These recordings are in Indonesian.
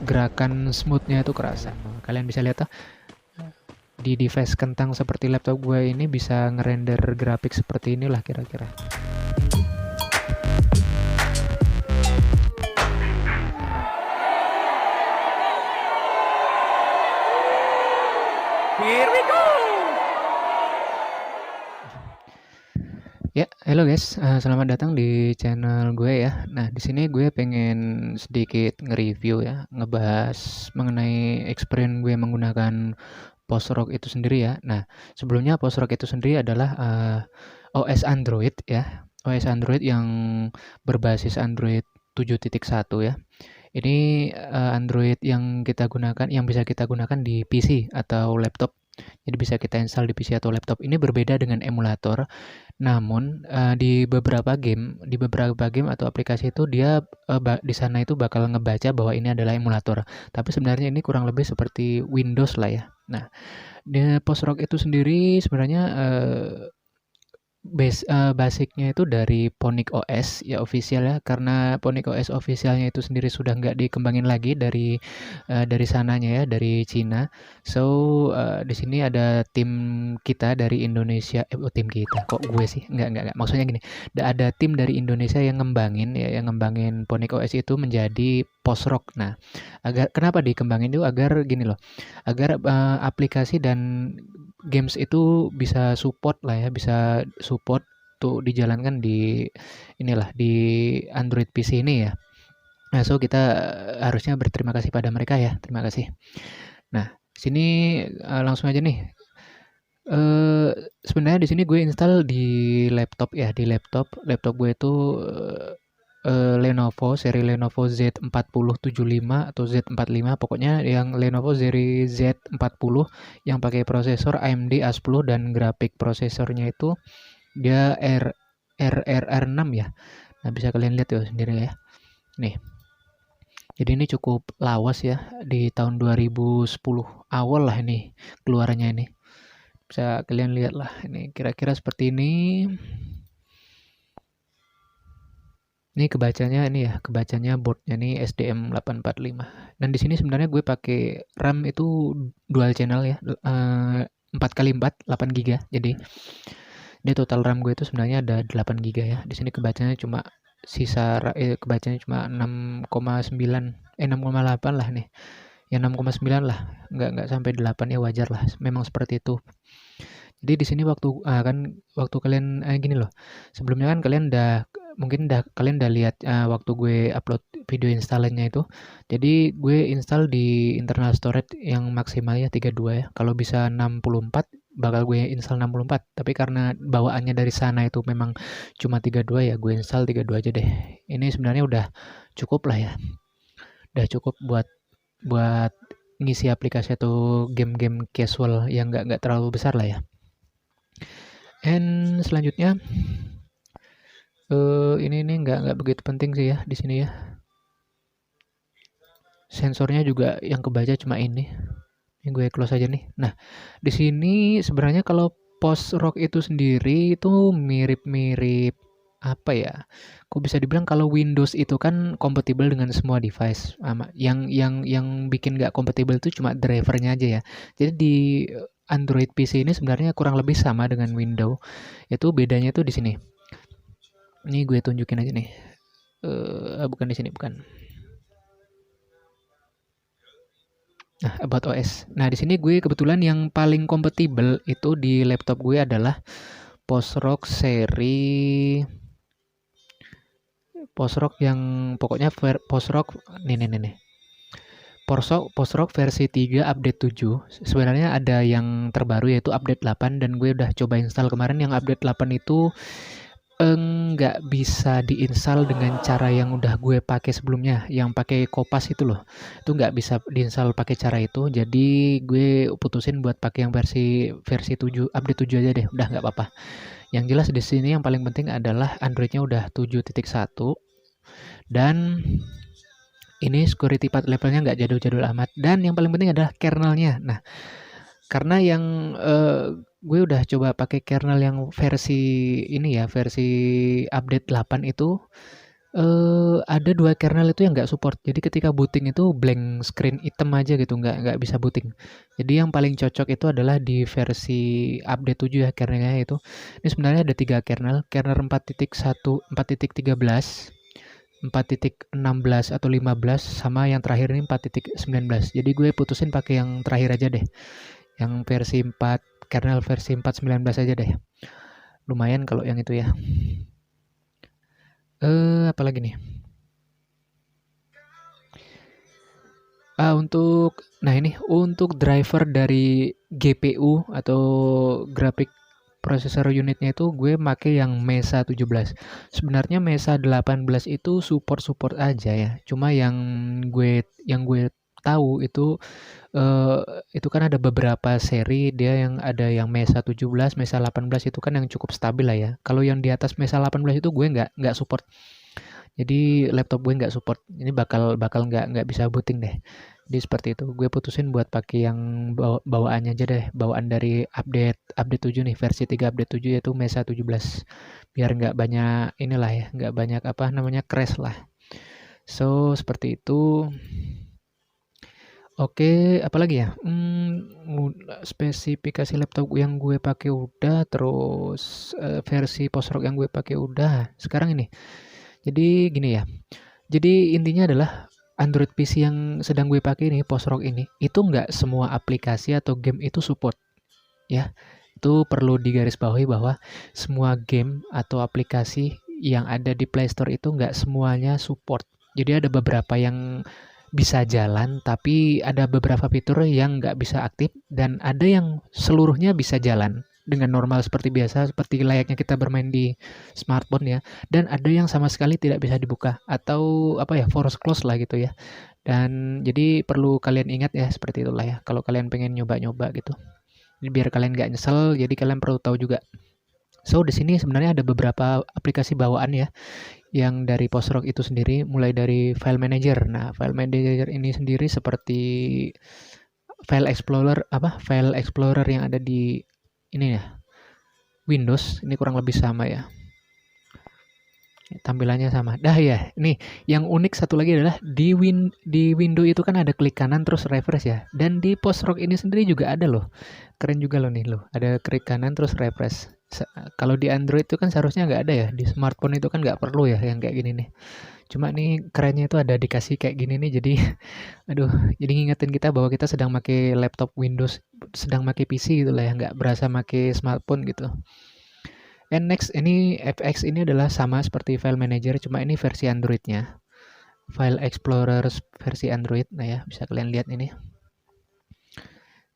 gerakan smoothnya itu kerasa. Kalian bisa lihat tuh di device kentang seperti laptop gue ini bisa ngerender grafik seperti inilah kira-kira. Here we go. Ya, halo guys, selamat datang di channel gue ya. Nah, di sini gue pengen sedikit nge-review ya, ngebahas mengenai experience gue menggunakan Post-Rock itu sendiri ya. Nah, sebelumnya Post-Rock itu sendiri adalah OS Android ya, OS Android yang berbasis Android 7.1 ya. Ini Android yang kita gunakan, yang bisa kita gunakan di PC atau laptop. Jadi bisa kita install di PC atau laptop. Ini berbeda dengan emulator. Namun di beberapa game atau aplikasi itu dia di sana itu bakal ngebaca bahwa ini adalah emulator. Tapi sebenarnya ini kurang lebih seperti Windows lah ya. Nah, di Post-Rock itu sendiri sebenarnya basicnya itu dari Ponic OS ya official ya, karena Ponic OS officialnya itu sendiri sudah nggak dikembangin lagi dari sananya ya, dari Cina. So di sini ada tim kita dari Indonesia, tim kita kok gue sih, nggak maksudnya gini, ada tim dari Indonesia yang ngembangin ya, yang ngembangin Ponic OS itu menjadi Post Rock. Nah, kenapa dikembangin itu agar gini loh, agar aplikasi dan games itu bisa support lah ya, bisa support tuh dijalankan di inilah di Android PC ini ya. Nah, so kita harusnya berterima kasih pada mereka ya. Terima kasih. Nah, sini langsung aja nih. Eh sebenarnya di sini gue install di laptop ya, di laptop gue itu Lenovo seri Lenovo Z4075 atau Z45, pokoknya yang Lenovo seri Z40 yang pakai prosesor AMD A10 dan grafik prosesornya itu dia RRR6 ya. Nah, bisa kalian lihat ya sendiri ya. Nih. Jadi ini cukup lawas ya, di tahun 2010 awal lah ini keluarannya ini. Bisa kalian lihat lah, ini kira-kira seperti ini. Ini kebacanya ini ya, kebacanya boardnya nih SDM845. Dan di sini sebenarnya gue pakai RAM itu dual channel ya, 4 kali 4, 8 GB. Jadi dia total RAM gue itu sebenarnya ada 8 GB ya. Di sini kebacanya cuma kebacanya cuma 6,9, 6,8 lah nih. Ya 6,9 lah, nggak sampai 8 ya, wajar lah. Memang seperti itu. Jadi di sini waktu kalian gini loh. Sebelumnya kan kalian udah lihat waktu gue upload video installannya itu. Jadi gue install di internal storage yang maksimalnya 32 ya. Kalau bisa 64 bakal gue install 64. Tapi karena bawaannya dari sana itu memang cuma 32 ya, gue install 32 aja deh. Ini sebenarnya udah cukup lah ya. Udah cukup buat buat ngisi aplikasi atau game-game casual yang nggak terlalu besar lah ya. And selanjutnya ini nggak begitu penting sih ya di sini ya. Sensornya juga yang kebaca cuma ini. Ini gue close aja nih. Nah, di sini sebenarnya kalau Post Rock itu sendiri itu mirip-mirip apa ya? Kok bisa dibilang kalau Windows itu kan kompatibel dengan semua device. Yang bikin nggak kompatibel itu cuma drivernya aja ya. Jadi di Android PC ini sebenarnya kurang lebih sama dengan Windows. Itu bedanya tuh di sini. Ini gue tunjukin aja nih. Bukan di sini, bukan. Nah, about OS. Nah, di sini gue kebetulan yang paling kompatibel itu di laptop gue adalah Post-Rock seri Post-Rock yang pokoknya Post-Rock nih. Post-Rock versi 3 update 7. Sebenarnya ada yang terbaru yaitu update 8 dan gue udah coba install kemarin. Yang update 8 itu nggak bisa diinstal dengan cara yang udah gue pakai sebelumnya, yang pakai Kopas itu loh. Itu nggak bisa diinstal pakai cara itu. Jadi gue putusin buat pakai yang versi 7, update 7 aja deh. Udah nggak apa-apa. Yang jelas di sini yang paling penting adalah Androidnya udah 7.1 dan ini security path levelnya nggak jadul-jadul amat, dan yang paling penting adalah kernelnya. Nah, karena yang gue udah coba pakai kernel yang versi ini ya, versi update 8 itu Ada 2 kernel itu yang nggak support. Jadi ketika booting itu blank screen hitam aja gitu, nggak bisa booting. Jadi yang paling cocok itu adalah di versi update 7 ya kernelnya itu. Ini sebenarnya ada 3 kernel, kernel 4.1, 4.13, 4.16 atau 15 sama yang terakhir ini 4.19. Jadi gue putusin pakai yang terakhir aja deh. Yang versi 4, kernel versi 4.19 aja deh. Lumayan kalau yang itu ya. Apalagi nih? Untuk driver dari GPU atau graphic processor unitnya itu gue make yang Mesa 17. Sebenarnya Mesa 18 itu support aja ya. Cuma yang gue tahu eh, itu kan ada beberapa seri dia yang ada yang Mesa 17, Mesa 18 itu kan yang cukup stabil lah ya. Kalau yang di atas Mesa 18 itu gue nggak support. Jadi laptop gue nggak support. Ini bakal bakal nggak bisa booting deh. Jadi seperti itu. Gue putusin buat pakai yang bawaannya aja deh. Bawaan dari update 7 nih, versi 3 update 7 yaitu Mesa 17. Biar nggak banyak inilah ya, nggak banyak apa namanya crash lah. So, seperti itu. Oke, apalagi ya? Spesifikasi laptop yang gue pakai udah, terus versi post rock yang gue pakai udah. Sekarang ini. Jadi gini ya. Jadi intinya adalah Android PC yang sedang gue pakai ini, Post-Rock ini, itu nggak semua aplikasi atau game itu support, ya. Itu perlu digarisbawahi bahwa semua game atau aplikasi yang ada di Play Store itu nggak semuanya support. Jadi ada beberapa yang bisa jalan, tapi ada beberapa fitur yang nggak bisa aktif, dan ada yang seluruhnya bisa jalan dengan normal seperti biasa, seperti layaknya kita bermain di smartphone ya. Dan ada yang sama sekali tidak bisa dibuka atau apa ya, force close lah gitu ya. Dan jadi perlu kalian ingat ya seperti itulah ya. Kalau kalian pengen nyoba-nyoba gitu. Jadi biar kalian nggak nyesel, jadi kalian perlu tahu juga. So di sini sebenarnya ada beberapa aplikasi bawaan ya yang dari Postrock itu sendiri, mulai dari file manager. Nah, file manager ini sendiri seperti file explorer yang ada di ini ya, Windows. Ini kurang lebih sama ya. Tampilannya sama. Dah ya, nih yang unik satu lagi adalah di window itu kan ada klik kanan terus refresh ya. Dan di Postrock ini sendiri juga ada loh. Keren juga loh nih loh. Ada klik kanan terus refresh. Kalau di Android itu kan seharusnya nggak ada ya. Di smartphone itu kan nggak perlu ya yang kayak gini nih. Cuma nih kerennya itu ada dikasih kayak gini nih. Jadi aduh, jadi ngingetin kita bahwa kita sedang pakai laptop Windows, sedang pakai PC gitu lah ya, nggak berasa pakai smartphone gitu. And next, ini FX ini adalah sama seperti file manager, cuma ini versi Android-nya. File Explorer versi Android. Nah ya, bisa kalian lihat ini.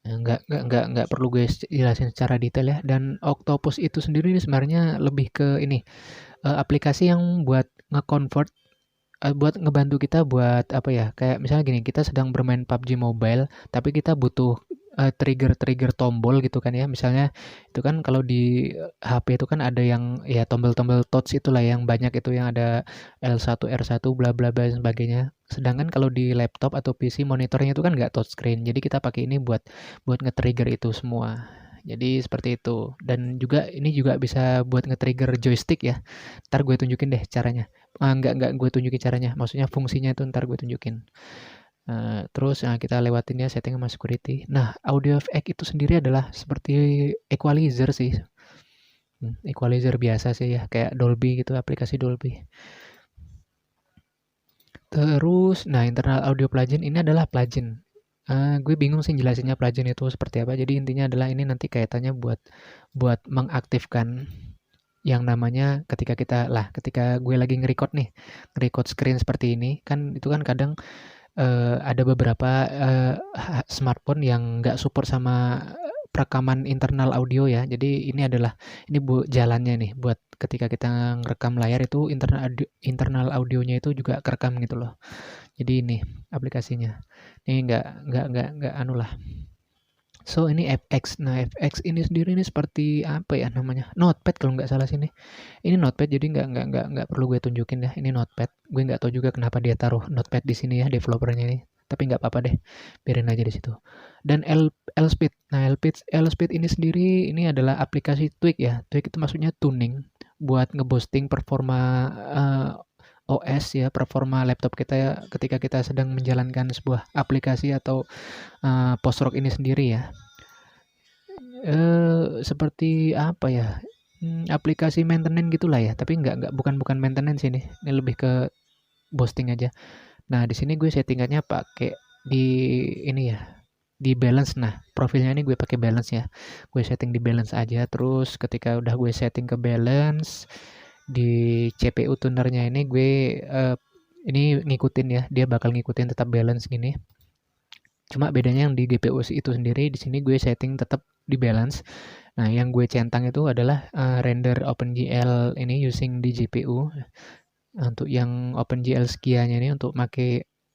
Nah, nggak perlu gue jelasin secara detail ya. Dan Octopus itu sendiri ini sebenarnya lebih ke ini, aplikasi yang buat nge-convert, buat ngebantu kita buat apa ya, kayak misalnya gini, kita sedang bermain PUBG Mobile, tapi kita butuh trigger-trigger tombol gitu kan ya. Misalnya itu kan kalau di HP itu kan ada yang ya tombol-tombol touch itulah yang banyak itu yang ada L1, R1, bla bla bla dan sebagainya. Sedangkan kalau di laptop atau PC monitornya itu kan nggak touchscreen. Jadi kita pakai ini buat nge-trigger itu semua. Jadi seperti itu. Dan juga ini juga bisa buat nge-trigger joystick ya. Ntar gue tunjukin deh caranya. Nggak gue tunjukin caranya. Maksudnya fungsinya itu ntar gue tunjukin. Terus kita lewatin ya setting sama security. Nah, audio effect itu sendiri adalah seperti equalizer sih. Equalizer biasa sih ya, kayak Dolby gitu, aplikasi Dolby. Terus, nah internal audio plugin ini adalah plugin. Gue bingung sih jelasinnya plugin itu seperti apa. Jadi intinya adalah ini nanti kaitannya buat mengaktifkan yang namanya ketika gue lagi nge-record screen seperti ini, kan itu kan kadang ada beberapa smartphone yang nggak support sama perekaman internal audio ya. Jadi ini jalannya nih buat ketika kita ngerekam layar itu internal audionya itu juga kerekam gitu loh. Jadi ini aplikasinya. Ini nggak anu lah. So ini FX. Nah FX ini sendiri ini seperti apa ya namanya? Notepad kalau nggak salah sini. Ini Notepad, jadi nggak perlu gue tunjukin ya. Ini Notepad. Gue nggak tahu juga kenapa dia taruh Notepad di sini ya developernya ini. Tapi nggak apa-apa deh, biarin aja di situ. Dan Lspeed. Nah Lspeed ini sendiri ini adalah aplikasi tweak ya. Tweak itu maksudnya tuning buat ngeboosting performa OS ya, performa laptop kita ya ketika kita sedang menjalankan sebuah aplikasi atau post-rock ini sendiri ya. Seperti apa ya, aplikasi maintenance gitulah ya, tapi bukan maintenance ini lebih ke boosting aja. Nah, di sini gue settingannya pakai di ini ya, di balance. Nah, profilnya ini gue pakai balance ya. Gue setting di balance aja, terus ketika udah gue setting ke balance, di CPU tunernya ini gue ini ngikutin ya, dia bakal ngikutin tetap balance gini. Cuma bedanya yang di GPU itu sendiri, di sini gue setting tetap di balance. Nah, yang gue centang itu adalah render OpenGL ini using di GPU. Untuk yang OpenGL Skia-nya ini untuk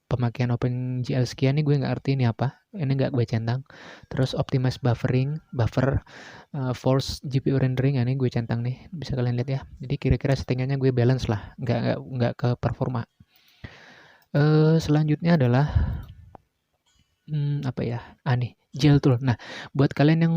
pemakaian OpenGL Skia ini gue nggak ngerti ini apa. Ini nggak gue centang. Terus optimize buffer, force GPU rendering, ini gue centang nih. Bisa kalian lihat ya. Jadi kira-kira settingannya gue balance lah, nggak ke performa. Selanjutnya adalah apa ya? Nih, Gel Tool. Nah, buat kalian yang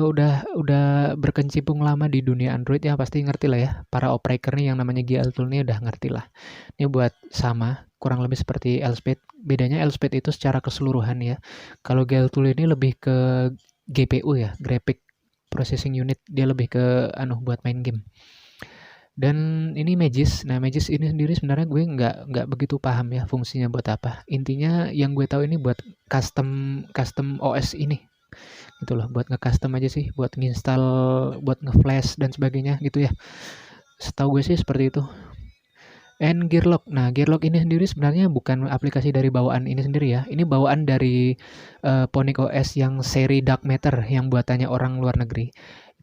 udah berkecimpung lama di dunia Android ya pasti ngerti lah ya. Para operator nih yang namanya Gel Tool nih udah ngerti lah. Ini buat sama, kurang lebih seperti Elspeth. Bedanya Elspeth itu secara keseluruhan ya. Kalau Gel Tool ini lebih ke GPU ya, Graphic Processing Unit. Dia lebih ke buat main game. Dan ini Magis. Nah, Magis ini sendiri sebenarnya gue nggak begitu paham ya fungsinya buat apa. Intinya yang gue tahu ini buat custom custom OS ini gitu loh, buat nge-custom aja sih, buat nginstal, buat nge-flash dan sebagainya gitu ya. Setahu gue sih seperti itu. And Gearlock. Nah, Gearlock ini sendiri sebenarnya bukan aplikasi dari bawaan ini sendiri ya. Ini bawaan dari Ponic OS yang seri Dark Matter yang buatannya orang luar negeri.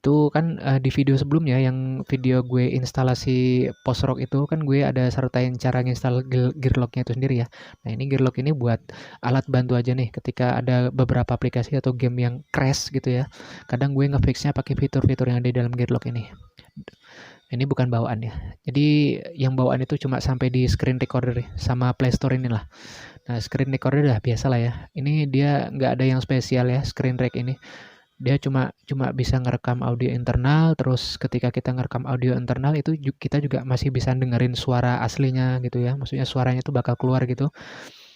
Itu kan di video sebelumnya yang video gue instalasi post-rock itu kan gue ada sertain cara nginstal Gearlock-nya itu sendiri ya. Nah, ini Gearlock ini buat alat bantu aja nih ketika ada beberapa aplikasi atau game yang crash gitu ya. Kadang gue ngefixnya pakai fitur-fitur yang ada di dalam Gearlock ini. Ini bukan bawaan ya. Jadi yang bawaan itu cuma sampai di screen recorder sama Play Store inilah. Nah, screen recorder udah biasa lah ya. Ini dia nggak ada yang spesial ya, screen rec ini. Dia cuma bisa ngerekam audio internal, terus ketika kita ngerekam audio internal itu kita juga masih bisa dengerin suara aslinya gitu ya. Maksudnya suaranya tuh bakal keluar gitu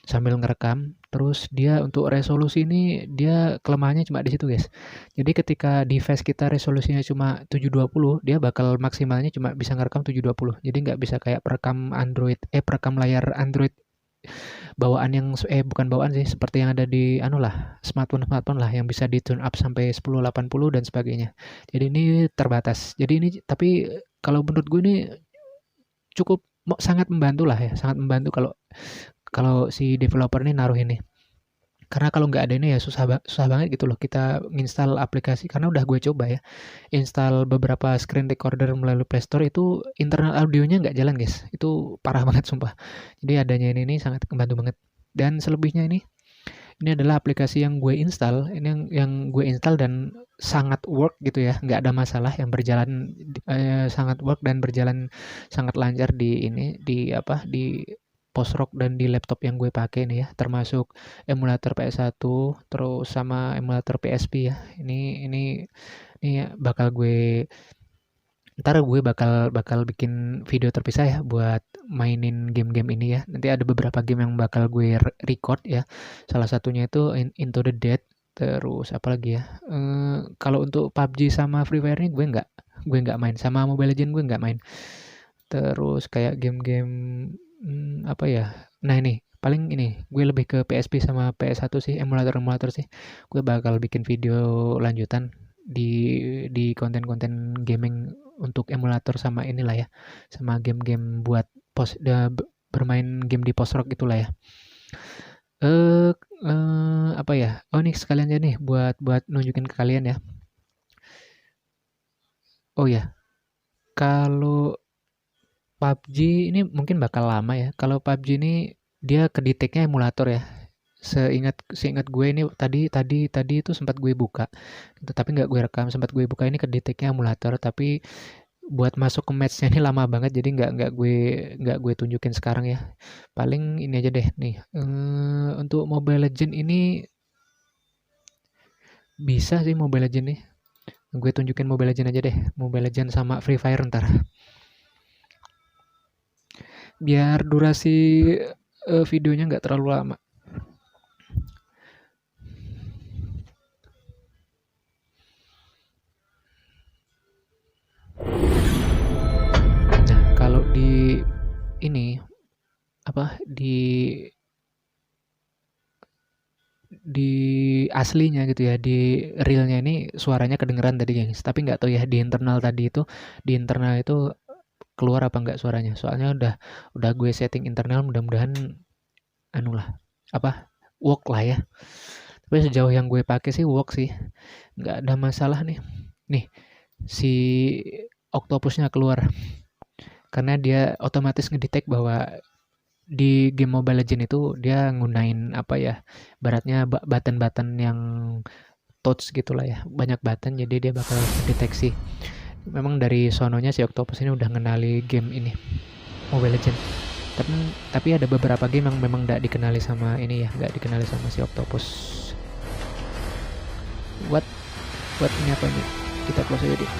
sambil ngerekam. Terus dia untuk resolusi ini dia kelemahannya cuma di situ guys. Jadi ketika device kita resolusinya cuma 720, dia bakal maksimalnya cuma bisa ngerekam 720. Jadi nggak bisa kayak perekam layar Android bawaan yang bukan bawaan sih, seperti yang ada di smartphone lah yang bisa di tune up sampai 1080 dan sebagainya. Jadi ini terbatas. Jadi ini tapi kalau menurut gue ini cukup sangat membantu lah ya, sangat membantu kalau kalau si developer ini naruh ini. Karena kalau nggak ada ini ya susah banget gitu loh kita nginstal aplikasi, karena udah gue coba ya. Install beberapa screen recorder melalui Play Store itu internal audionya nggak jalan guys. Itu parah banget sumpah. Jadi adanya ini sangat membantu banget. Dan selebihnya ini adalah aplikasi yang gue install, ini yang gue install dan sangat work gitu ya, nggak ada masalah, yang berjalan sangat work dan berjalan sangat lancar di post-rock dan di laptop yang gue pakai nih ya, termasuk emulator PS1 terus sama emulator PSP ya. Ini bakal gue ntar gue bakal bikin video terpisah ya buat mainin game-game ini ya. Nanti ada beberapa game yang bakal gue record ya. Salah satunya itu Into the Dead. Terus apa lagi ya? Kalau untuk PUBG sama Free Fire ini gue nggak main. Sama Mobile Legends gue nggak main. Terus kayak game-game apa ya? Nah ini paling ini gue lebih ke PSP sama PS1 sih, emulator sih. Gue bakal bikin video lanjutan di konten-konten gaming untuk emulator sama inilah ya, sama game-game buat bermain game di post rock itulah ya. Apa ya? Oh nih sekalian aja nih buat nunjukin ke kalian ya. Oh ya, kalau PUBG ini mungkin bakal lama ya. Kalau PUBG ini dia kedeteknya emulator ya. Seingat gue ini tadi itu sempat gue buka. Tapi nggak gue rekam, sempat gue buka ini kedeteknya emulator, tapi buat masuk ke match-nya ini lama banget, jadi nggak gue tunjukin sekarang ya. Paling ini aja deh nih. Untuk Mobile Legend ini bisa sih Mobile Legend nih. Gue tunjukin Mobile Legend aja deh. Mobile Legend sama Free Fire ntar. biar durasi videonya nggak terlalu lama. Nah, kalau di ini apa di aslinya gitu ya, di realnya ini suaranya kedengeran tadi gengs, tapi nggak tahu ya di internal tadi itu, di internal itu keluar apa nggak suaranya. Soalnya udah gue setting internal, mudah-mudahan anu lah apa work lah ya. Tapi sejauh yang gue pakai sih work sih, nggak ada masalah nih. Nih si octopusnya keluar karena dia otomatis ngedetect bahwa di game Mobile Legend itu dia ngunain apa ya, baratnya button-button yang touch gitulah ya, banyak button, jadi dia bakal deteksi. Memang dari sononya si Octopus ini udah ngenali game ini Mobile Legend. Tapi ada beberapa game yang memang nggak dikenali sama ini ya, nggak dikenali sama si Octopus. What ini apa ini? Kita close aja deh.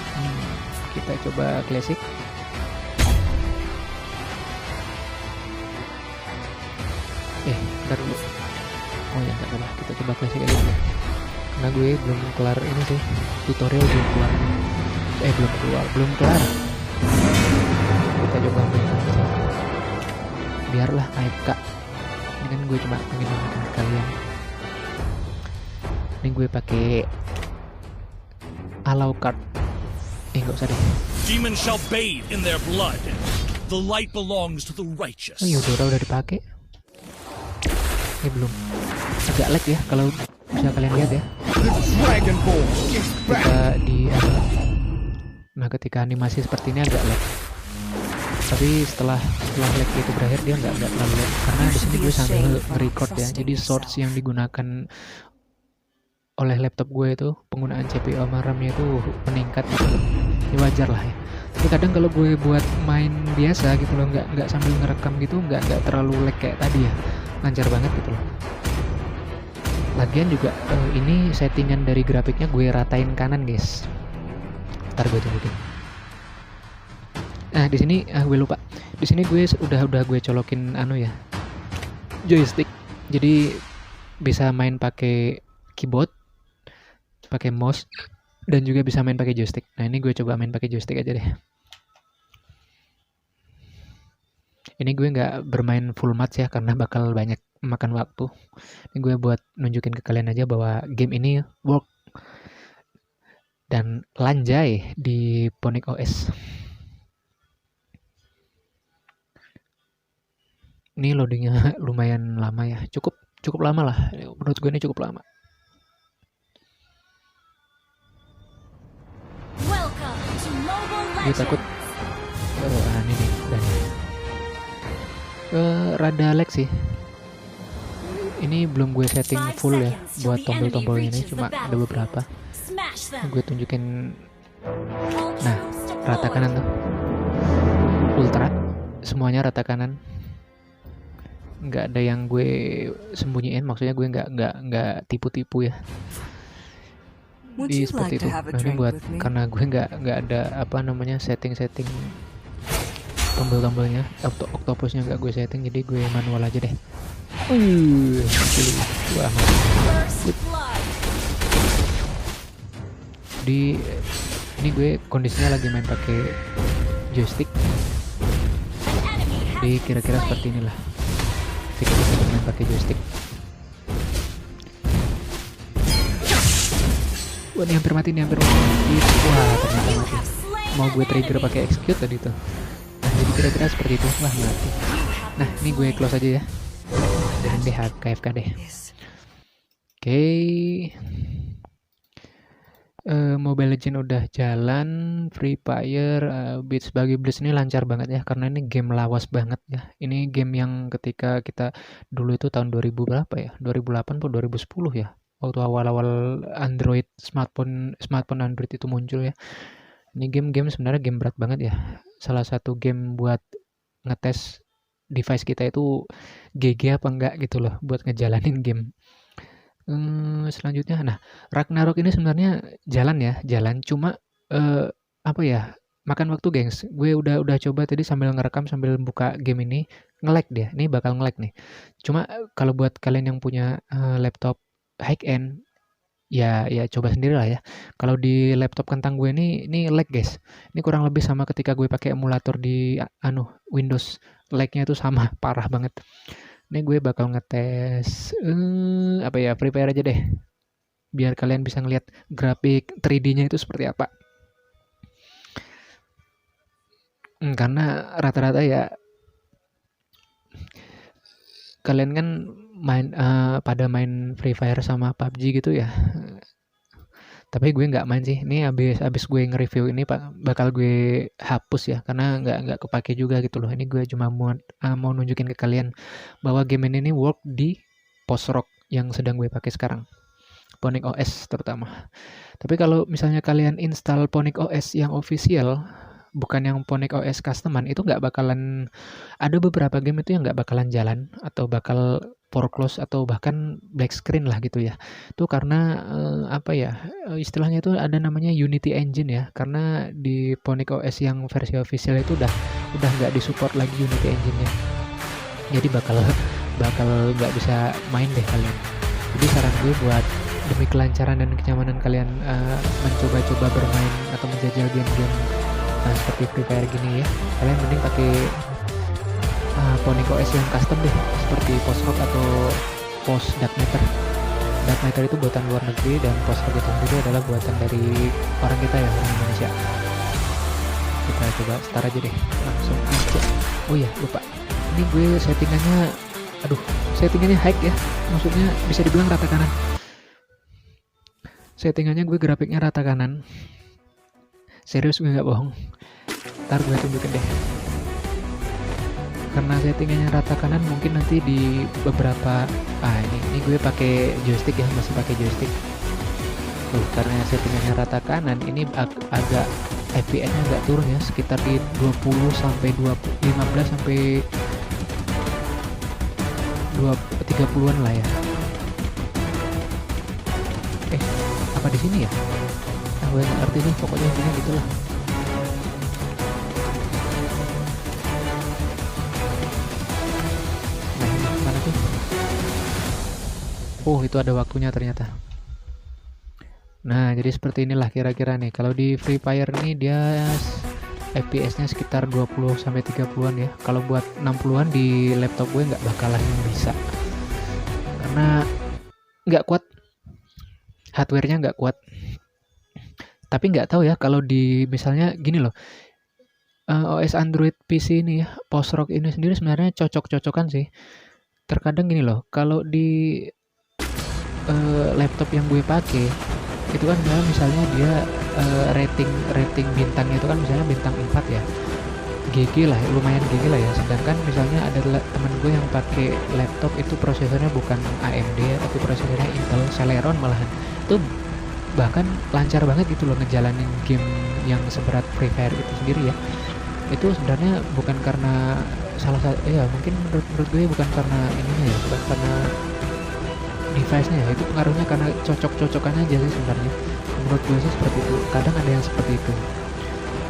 Kita coba classic. Ntar dulu. Oh ya nggak apa-apa, kita coba classic aja dulu. Karena gue belum kelar ini sih, tutorial belum kelar. Belum kelar. Kita coba main aja. Biarlah AFK. Ini kan gue cuma pengen nunjukin ke kalian. Ini gue pakai allow card. Nggak usah deh. Demons shall bathe in their blood. The light belongs to the righteous. Oh, Eudora udah dipakai. Ini belum. Agak lag ya kalau bisa kalian lihat ya. Kita di nah ketika animasi seperti ini agak lag. Tapi setelah lag itu berakhir dia nggak terlalu lag karena di sini gue sambil nge-record ya. Jadi source yang digunakan oleh laptop gue itu penggunaan CPU sama RAM-nya itu meningkat gitu. Ini wajar lah ya. Tapi kadang kalau gue buat main biasa gitu loh, nggak sambil ngerekam gitu, nggak terlalu lag kayak tadi ya, lancar banget gitu loh. Lagian juga ini settingan dari grafiknya gue ratain kanan guys. Ntar gue tunjukin. Nah di sini gue lupa. Di sini gue udah gue colokin ya, joystick. Jadi bisa main pakai keyboard, pakai mouse, dan juga bisa main pakai joystick. Nah ini gue coba main pakai joystick aja deh. Ini gue nggak bermain full match ya karena bakal banyak makan waktu. Ini gue buat nunjukin ke kalian aja bahwa game ini work dan lanjai di Ponic OS. Ini loadingnya lumayan lama ya, cukup lama lah. Menurut gue ini cukup lama. Gue takut ini nih dan rada lag sih. Ini belum gue setting full ya buat tombol-tombol ini, cuma ada beberapa. Gue tunjukin. Nah, rata kanan tuh. Ultra, semuanya rata kanan. Nggak ada yang gue sembunyiin, maksudnya gue nggak tipu-tipu ya. Di seperti itu. Nah, ini buat karena gue nggak ada setting tombol-tombolnya, octopusnya nggak gue setting, jadi gue manual aja deh. Wah, ini gue kondisinya lagi main pakai joystick. Jadi kira-kira seperti inilah. Kita main pakai joystick. Wah, ini hampir mati. Wah, ternyata mati. Mau gue trigger pakai execute tadi tuh. Nah, jadi kira-kira seperti itu. Wah, mati. Nah, ini gue close aja ya. Dan deh KFK deh. Oke. Mobile Legends udah jalan, Free Fire, Beats bagi Blitz ini lancar banget ya karena ini game lawas banget ya. Ini game yang ketika kita dulu itu tahun 2000 berapa ya? 2008 atau 2010 ya. Waktu awal-awal Android smartphone Android itu muncul ya. Ini game sebenarnya game berat banget ya. Salah satu game buat ngetes device kita itu GG apa enggak gitu loh buat ngejalanin game. Selanjutnya, nah Ragnarok ini sebenarnya jalan cuma apa ya, makan waktu, gengs. Gue udah coba tadi sambil ngerekam sambil buka game ini, nge-lag dia. Ini bakal nge-lag nih. Cuma kalau buat kalian yang punya laptop high end, ya coba sendiri lah ya. Kalau di laptop kentang gue ini lag, guys. Ini kurang lebih sama ketika gue pakai emulator di Windows. Lag-nya itu sama, parah banget. Ini gue bakal ngetes apa ya, Free Fire aja deh. Biar kalian bisa ngeliat grafik 3D-nya itu seperti apa. Karena rata-rata ya kalian kan pada main Free Fire sama PUBG gitu ya. Tapi gue nggak main sih. Ini abis gue nge-review ini bakal gue hapus ya, karena nggak kepake juga gitu loh. Ini gue cuma mau nunjukin ke kalian bahwa game ini work di post-rock yang sedang gue pakai sekarang, Ponic OS terutama. Tapi kalau misalnya kalian install Ponic OS yang official, bukan yang Ponic OS customan, itu nggak bakalan, ada beberapa game itu yang nggak bakalan jalan atau bakal foreclose atau bahkan black screen lah gitu ya. Itu karena istilahnya itu ada namanya Unity Engine ya. Karena di Ponic OS yang versi official itu udah nggak disupport lagi Unity Engine-nya. Jadi bakal nggak bisa main deh kalian. Jadi saran gue buat demi kelancaran dan kenyamanan kalian mencoba-coba bermain atau menjajal game-game seperti Free Fire gini ya, kalian mending pakai Ponic OS yang custom deh, seperti Post-Rock atau Post Dark Matter. Dark Matter itu buatan luar negeri dan Post-Rock itu sendiri adalah buatan dari orang kita ya, orang Indonesia. Kita coba start aja deh, langsung aja. Oh iya, lupa. Ini gue settingannya high ya, maksudnya bisa dibilang rata kanan. Settingannya gue grafiknya rata kanan. Serius, gue nggak bohong. Ntar gue tunjukin deh. Karena settingannya rata kanan, mungkin nanti di beberapa ini gue pakai joystick ya, masih pakai joystick. Tuh, karena settingannya rata kanan, ini agak FPS-nya agak turun ya, sekitar di 20 sampai 15 sampai 30-an lah ya. Apa di sini ya? Gue nggak ngerti nih, pokoknya intinya gitulah. Nah, ini mana tuh? Oh, itu ada waktunya ternyata. Nah, jadi seperti inilah kira-kira nih. Kalau di Free Fire nih dia FPS-nya sekitar 20 sampai 30-an ya. Kalau buat 60-an di laptop gue nggak bakalan bisa. Karena nggak kuat. Hardware-nya nggak kuat. Tapi nggak tahu ya kalau di misalnya gini loh, OS Android PC ini ya, Post-Rock ini sendiri sebenarnya cocok-cocokan sih. Terkadang gini loh, kalau di laptop yang gue pakai itu kan misalnya dia rating bintangnya itu kan misalnya bintang 4 ya, GG lah, lumayan GG lah ya. Sedangkan misalnya ada temen gue yang pakai laptop itu prosesornya bukan AMD tapi prosesornya Intel Celeron malahan, itu bahkan lancar banget gitu loh ngejalanin game yang seberat Free Fire itu sendiri ya. Itu sebenarnya bukan karena mungkin menurut gue bukan karena ininya ya, bukan karena device-nya ya, itu pengaruhnya karena cocok-cocokannya aja sih sebenarnya. Menurut gue sih seperti itu. Kadang ada yang seperti itu.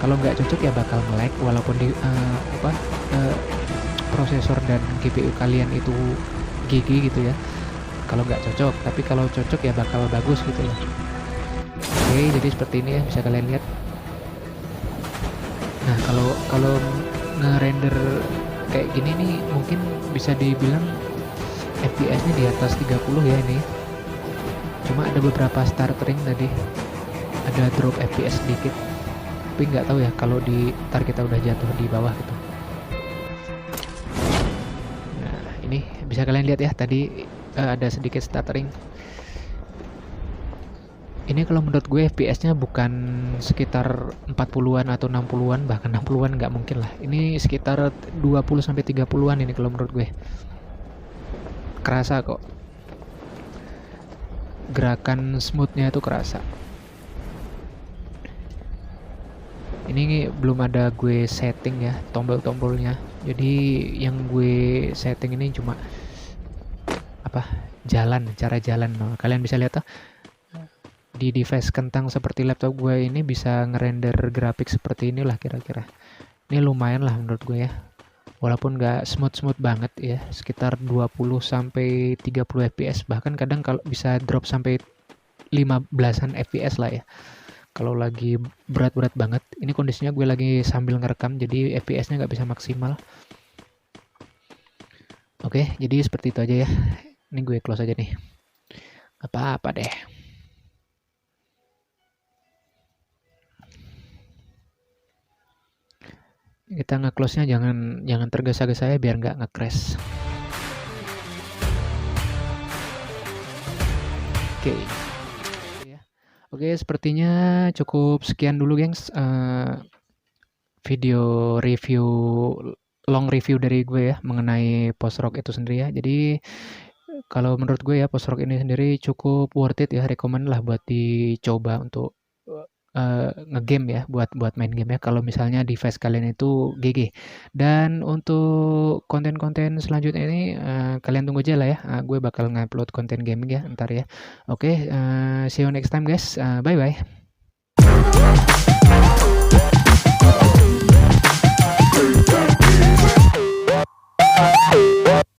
Kalau nggak cocok ya bakal nge-lag walaupun di prosesor dan GPU kalian itu GG gitu ya. Kalau nggak cocok, tapi kalau cocok ya bakal bagus gitu loh. Oke, jadi seperti ini ya, bisa kalian lihat. Nah, kalau nge-render kayak gini nih mungkin bisa dibilang FPS-nya di atas 30 ya ini. Cuma ada beberapa stuttering tadi. Ada drop FPS sedikit. Tapi nggak tahu ya kalau ntar kita udah jatuh di bawah gitu. Nah, ini bisa kalian lihat ya, tadi ada sedikit stuttering. Ini kalau menurut gue FPS-nya bukan sekitar 40-an atau 60-an, bahkan 60-an nggak mungkin lah. Ini sekitar 20 sampai 30-an ini kalau menurut gue. Kerasa kok. Gerakan smooth-nya itu kerasa. Ini belum ada gue setting ya tombol-tombolnya. Jadi yang gue setting ini cuma cara jalan. Nah, kalian bisa lihat tuh. di device kentang seperti laptop gue ini bisa ngerender grafik seperti inilah kira-kira. Ini lumayan lah menurut gue ya. Walaupun nggak smooth-smooth banget ya, sekitar 20 sampai 30 fps, bahkan kadang kalau bisa drop sampai 15-an fps lah ya. Kalau lagi berat-berat banget, ini kondisinya gue lagi sambil ngerekam, jadi fps-nya nggak bisa maksimal. Oke, jadi seperti itu aja ya. Ini gue close aja nih. Apa-apa deh. Kita nge-close-nya jangan tergesa-gesa ya biar nggak nge-crash. Oke. Ya. Oke, sepertinya cukup sekian dulu, gengs. Video review long review dari gue ya mengenai post rock itu sendiri ya. Jadi kalau menurut gue ya post rock ini sendiri cukup worth it ya, recommend lah buat dicoba untuk ngegame ya, buat main game ya kalau misalnya device kalian itu GG. Dan untuk konten-konten selanjutnya ini kalian tunggu aja lah ya. Gue bakal ngupload konten gaming ya ntar ya. Oke, see you next time guys. Bye bye.